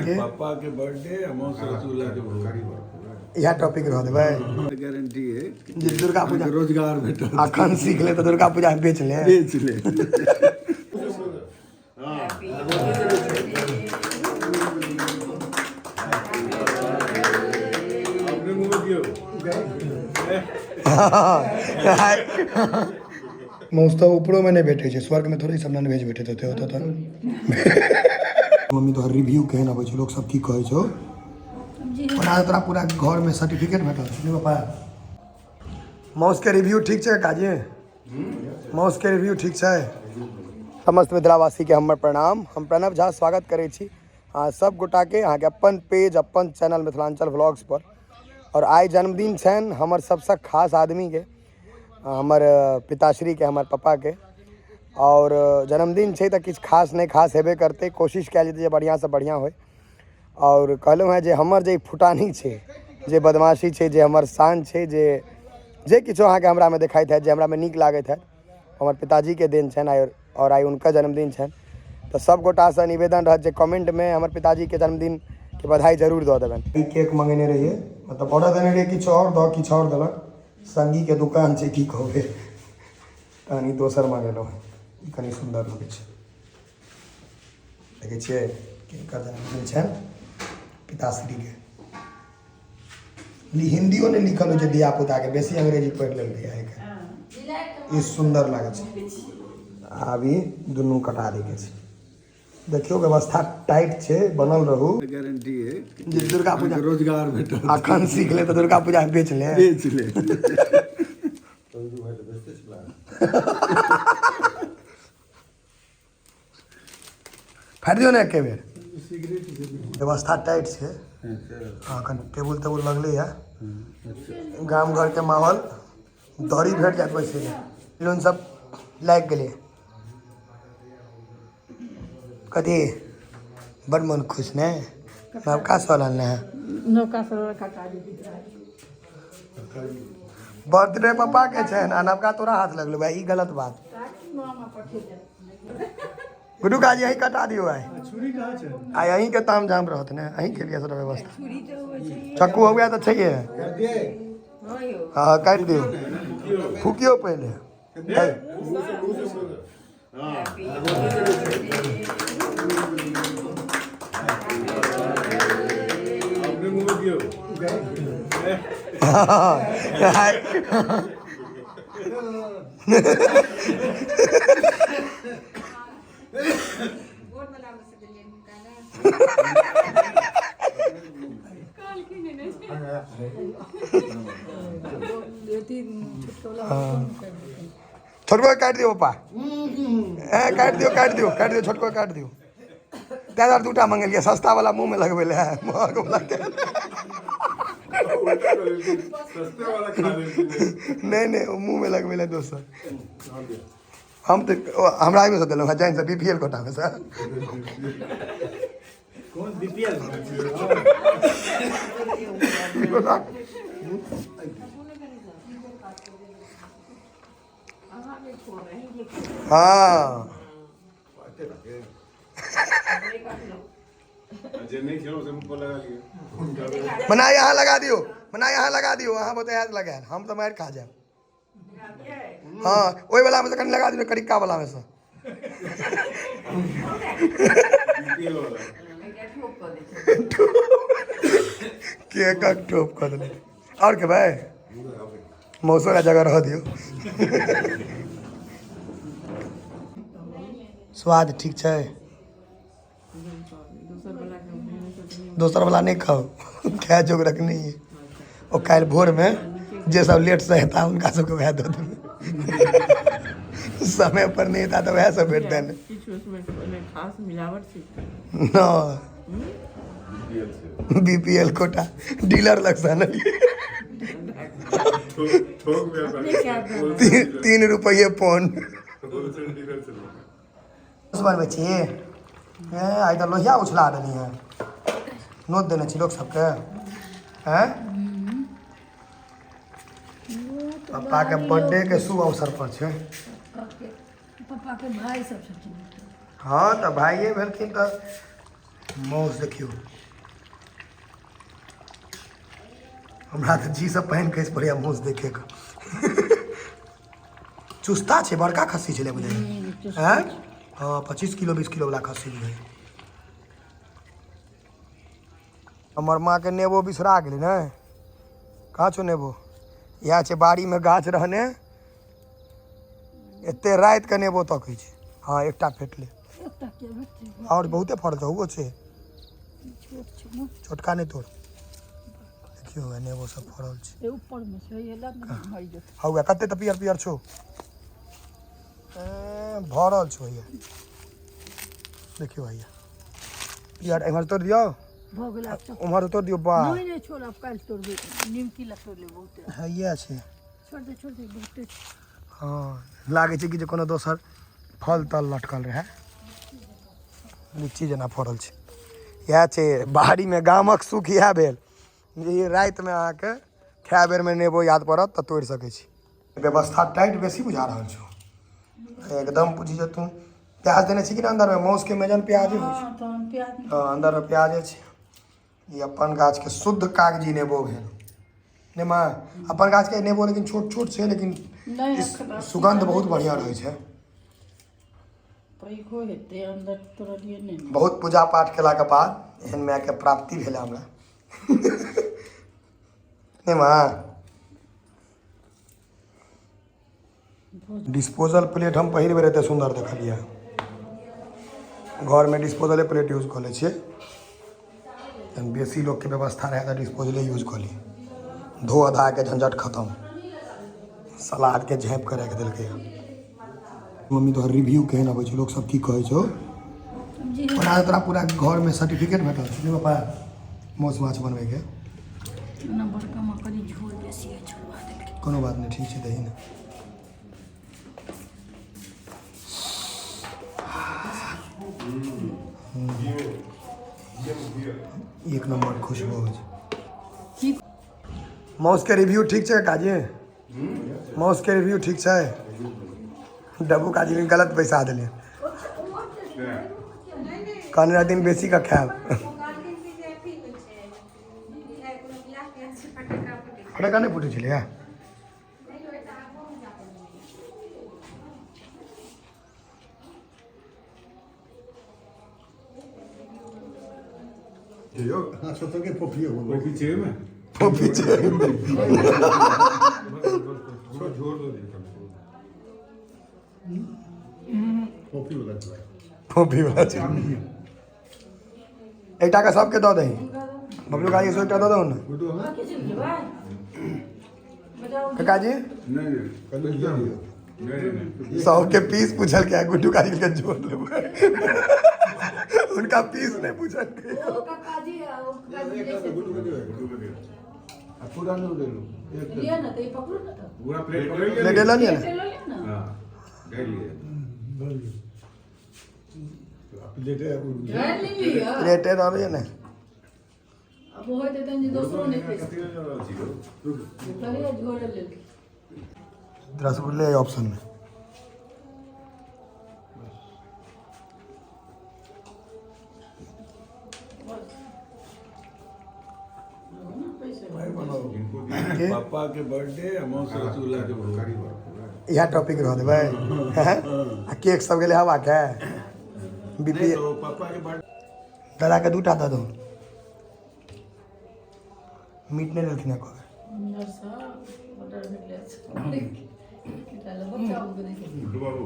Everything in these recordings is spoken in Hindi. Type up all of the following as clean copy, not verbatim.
पापा के बर्थडे रसगुल्ला के भोग यह टॉपिक रह देबै गारंटी है जे दुर्गा पूजा रोजगार भेटत अखन सीख ले तो दुर्गा पूजा में बेच ले बेच ले मौस तो ऊपरों में नहीं बैठे छे स्वर्ग में थोड़ी सब नॉन वेज बैठे होते होता था मम्मी तो रिव्यू केहन आबै छै लोग सब की कहै छौ बना तोरा पूरा घर में सर्टिफिकेट भेटल छै पापा मौस के रिव्यू ठीक छै काजी मौस के रिव्यू ठीक छै समस्त मिथिलावासी के हमर प्रणाम हम प्रणव झा स्वागत करै छी अहाँ सब गोटा के अहाँ के अपन पेज अपन चैनल मिथिलांचल व्लॉग्स पर और आइ जन्मदिन छनि हमर सबसे खास आदमी के हमर पिताश्री के हमर पापा के और जन्मदिन छै तऽ किछु खास नहीं खास हेबे करते कोशिश कयल जेतै जे बढ़िया से बढ़िया होय और कहलहुँ हैं जे हमर जे फुटानी छै जे बदमाशी छै जे हमर शान छै जे किछो अहाँके हमरा में देखाइत है जे हमरा में नीक लागैत है हमर पिताजी के देन छनि और आइ उनका जन्मदिन छनि तो सब गोटा से निवेदन रहत जे कमेंट में हमर पिताजी के जन्मदिन के बधाई जरूर दऽ देबनि केक मंगेने रहिए मतलब ऑर्डर देने रहिए किछु और देलक संगी के दुकान छै की कहबै कहानी दोसर मंगेलहुँ ई कनी सुंदर लगै छै देखै छियै किनकर जन्मदिन छनि पिताश्री के हिंदियो नहीं लिखल हो धिया पुता के बेसी अंग्रेजी पढ़ि लेलकै ई सुंदर लागै छै आब ई दुनू कटा दै के छै देखियो व्यवस्था टाइट छै बनल रहू गारंटी है जे दुर्गा पूजा रोजगार भेटत अखन सीख ले तो दुर्गा पूजा में बेच ले फाड़ि दियौ ने एके बेर व्यवस्था टाइट छै अखन टेबुल लगले है गाम घर के माहौल दौरी भेट जात वैसे लोन सब लाग गेलै कथी बड़ मन खुश ने नवका साल आनले हैं बर्थडे पापा के छनि आ नवका तोरा हाथ लगलो भाई ई गलत बात गुड्डू काजी यहीं कटा दियो आई यहीं के ताम झाम रहत ने यहीं के लिए सारा व्यवस्था चक्कू हो गया तो चाहिए हाँ काट दियो फूकियो पहले छोटको काट दियो पापा काट दियो छोटको काट दियो दादा दूटा मंगलिए सस्ता वाला मुंह में लगबे ले महग वाला नहीं वो मुंह में लगबे ले दोसर हम तो हमरा में से देलहुँ जाइन से बीपीएल कोटा में से कौन बीपीएल हाँ मना यहाँ लगा दियो वहाँ बताया लगा हम तो मार खा जाए हाँ वही वाला में से कहीं लगा दियो कड़िक्का वाला में से केक ठोप कर दे और के भाई मौसम का जगह रह दियो स्वाद ठीक छै दोसर वाला नहीं खाओ खाए जोग रख नहीं है और कल भोर में जे सब लेट से हेता उनका सबके वह दो समय पर नहीं था तो वह सब भेट देने बीपीएल कोटा डीलर लग सा 3 रुपये पौंड में चाहिए आई तो लोहिया उछला देनी है नोट देने चाहिए लोग सबके हैं पापा के बर्थडे के शुभ अवसर पर छे पापा के भाई सब छथिन हाँ तो भाइये भेलखिन तो माउस देखियो हमरा तऽ जी सब पहिन के पड़ैया माउस देखे के चुस्ता छै बड़का खस्सी छलै बुझे हैं हाँ 25 किलो 20 किलो वाला खस्सी बुझे हमर माँ के नेबो बिसरा गेलै ने कहाँ छौ नेबो इएह छै बाड़ी में गाछ रहने एते रात के नेबो तकै छै हाँ एकटा फेटले और बहुते फड़ल छौ उहो छै छोटका नहीं तोड़ देखियो नेबो सब फड़ल छै ऊपर में छै एला न मरि जेतै हौगा कते त पियर पियर छौ भरल छौ ये देखियो भैया पियर एमहर तोड़ दियो भ गेला उम्हर तोड़ दियो बा नहीं छोड़ अब काल तोड़ दे निमकी ला तोड़ ले बहुते है ये छै छोड़ दे बहुते हाँ लागे छै कि जे कोनो दोसर फल तल लटकल रहे लीची जना फड़ल छै इएह छै बाहरी में गामक सुख इएह भेल जे रात में अहाँके खाए बेर में नेबो याद पड़त तऽ तोड़ि सकै छी व्यवस्था टाइट बेसी बुझा रहल छौ एकदम बुझी जे तू प्याज देने छी कि ना अंदर में मौस के मेजन प्याज होइ छै हाँ अंदर में प्याजे छै ई अपन गाछ के शुद्ध कागजी नेबो भेल ने माँ अपन गाछ के नेबो लेकिन छोट छोट छै लेकिन सुगंध बहुत बढ़िया रहे छै पैघो हेतै अंदर तोड़लिए नहीं बहुत पूजा पाठ केला के बाद एहन माय के प्राप्ति भेल हमरा ने माँ डिस्पोजल प्लेट हम पहिल बेर एते सुंदर देखलिए घर में डिस्पोजले प्लेट यूज कर ले छिए बेसी लोग के व्यवस्था रहे तो डिस्पोजले यूज कर ली धो धा के झंझट खत्म सलाद के झाँप के रख दिल्कै मम्मी तो रिव्यू केहन अबै छै लोग सब की कहै छौ बना तोरा पूरा घर में सर्टिफिकेट भेटल छै ने पापा मौस माछ बनबै के ना बड़का मां कनी झोल बेसी है छोड़वा देलकै कोनो बात नहीं ठीक छै दही ना एक नंबर खुशबू हो छै मौस के रिव्यू ठीक छै काजी मौस के रिव्यू ठीक छै डब्बू काजी ने गलत पैसा दिले कहने दिन बेसी का खायब फटका नहीं फूटे छलै हाँ सोचो के पोपी हो वो पीछे में पीछे जोर दो दे पोपी वाला है पोपी वाला छै एकटा के सबके दऽ दही बबलू काजी सो एकटा दऽ दहो ने गुडू है काकाजी नहीं कल दिया नहीं 100 के पीस पूछल के गुड्डू काजी के जोड़ लेबै उनका पीस नहीं पूछल के काकाजी गुडू का दे पूरा नहीं दे लो लिया ना तो ये पकड़ो ना तो पूरा प्लेट ले ले लिया ले लो ना हां ले लिए प्लेट है ध्यान नहीं लिया प्लेटे दऽ रही ने अब वो होते तन दोसरो ने पे करिए झोल ले रसगुल्ले ऑप्शन में पापा के बर्थडे अमाउंट रसगुल्ला के भोग यह टॉपिक रह देबै आ केक सब गेलै हवा के बीपी तो पापा के बर्थडे दादा के दूटा दऽ दो मीट नहीं लेलखिन कहबै नरसा ऑर्डर मिले चलो बच्चा को देखिए बाबू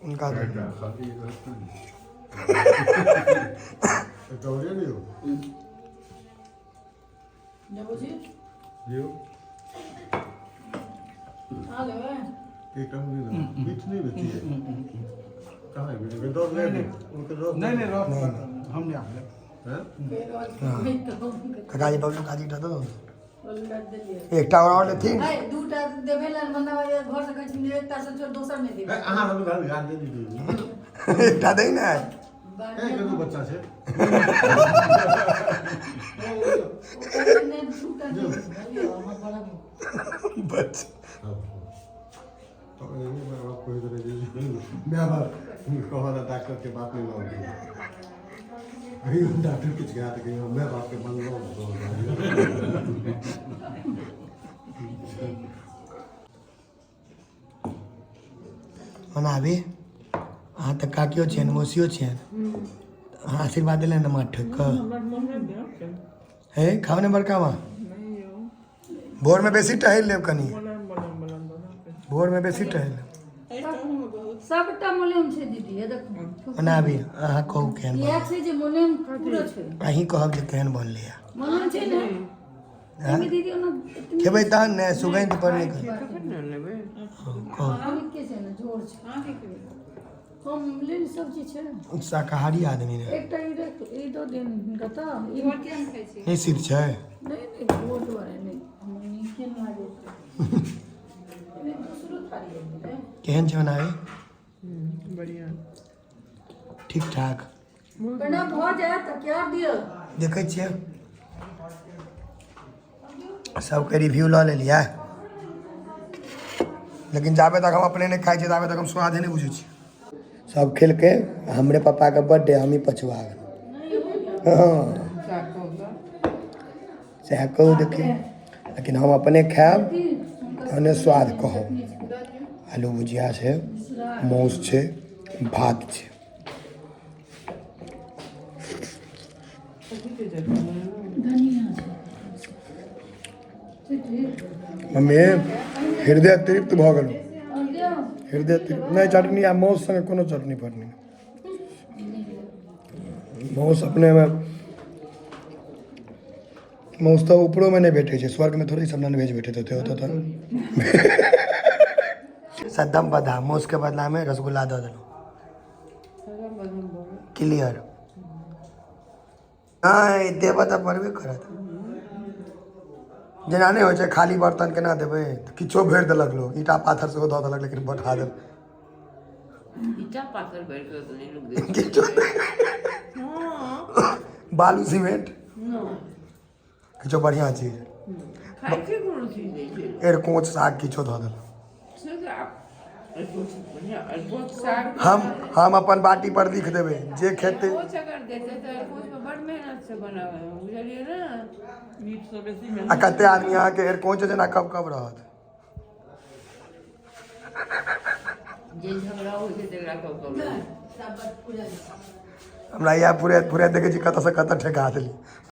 उनका दो बेटा खाली दौड़े नहीं हो जब जी लियो आ ले एक कम नहीं बीच नहीं बची है कहाँ है बीच दौड़ ले उनके दौड़ नहीं हम नहीं आए हैं काकाजी बबलू काजी दऽ दो लट दे एकटा और लेथिन है दूटा देवेला मन्ना घर से कहीं एकटा से छोड़ दोसर नहीं देबे अहाँ हम गाल दे दीजिए एकटा दही ने एक दो बच्चा से ने दूटा दे हम बड़ा बच तो ये मैं आपको इधर दे मैं बाप कहवा डॉक्टर के बात नहीं लाऊंगी अभी डॉक्टर किच गया था कि मैं बाप के बंद लो मनाबी हाँ तो काकियो छेन मौसियो छेन आशीर्वाद दिले न मठ हे खाओ ने बड़का माँ भोर में बेसी टहल लेब कनी भोर में बेसी टहल सबटा मोलेम छै दीदी हे देखो मनाबी अहाँ कहू केहन इएह छै जे मोलेम पूरा छै अहीं कहब जे केहन बनलै है मोलेम छै ने एमे दीदी ओना खेबै तहन ने सुगंध पर नहीं कहू के छै ने जोर छै हम लेन सब्जी छै शाकाहारी आदमी ने एकटा ई दो दिन गता ई केहन खाइ छै नहीं सिद्ध छै नहीं वो दुआरे नहीं हम नीचे लागे छै एमे दूसरो थाली है केहन छै मनाबी बढ़िया ठीक ठाक बना भऽ जाए तऽ क्या दियो देखै छियै सबके रिव्यू लऽ लेलियै लेकिन जाबे तक हम अपने नहीं खाइ छियै ताबे तक हम स्वादे नहीं बुझै छियै सब खेलके हमरे पापा के बर्थडे हम ही पछुआ गेल हाँ सएह कहू देखिए लेकिन हम अपने खायब तहने स्वाद कहब आलू भुजिया छै मौस छै भात छै मम्मी हृदय तृप्त भऽ गेलहुँ हृदय तृप्त नहीं चटनी आ मौस संगे कोनो चटनी फटनी मौस अपने में मौस तो ऊपरो में नहीं भेटे छै स्वर्ग में थोड़ी सब नॉनवेज भेटैत होते होता तो सद्दम बदा मौस के बदला में रसगुल्ला दऽ देलहुँ क्लियर नहीं देबऽ तऽ पड़बे करत जेना नहीं होइ छै खाली बर्तन केना देबै तऽ किछो भरि देलक लोग ईटा पाथर सेहो दऽ देलक लेकिन बैठा देलक ईटा पाथर भरि कऽ तऽ नहि लोक दै किछो बालू सीमेंट किछो बढ़िया चीज खाइ छै कोनो चीज दै छै एरकोच साग किछो दऽ देलक से तऽ बढ़िआँ अरकोच साग हम अपन बाटी पर लिख देबै जे खेतै अरकोच अगर देतै तऽ अरकोचमे बड़ मेहनतसँ बनाबै बुझलियै ने मीटसँ बेसी आ मेहनत कते आदमी अहाँके एरकोच जेना कब कब रहत जे झगड़ा होइ छै तकरा कब कब हमरा इएह पूरे देखै छी कतऽ से कतऽ ठेका देली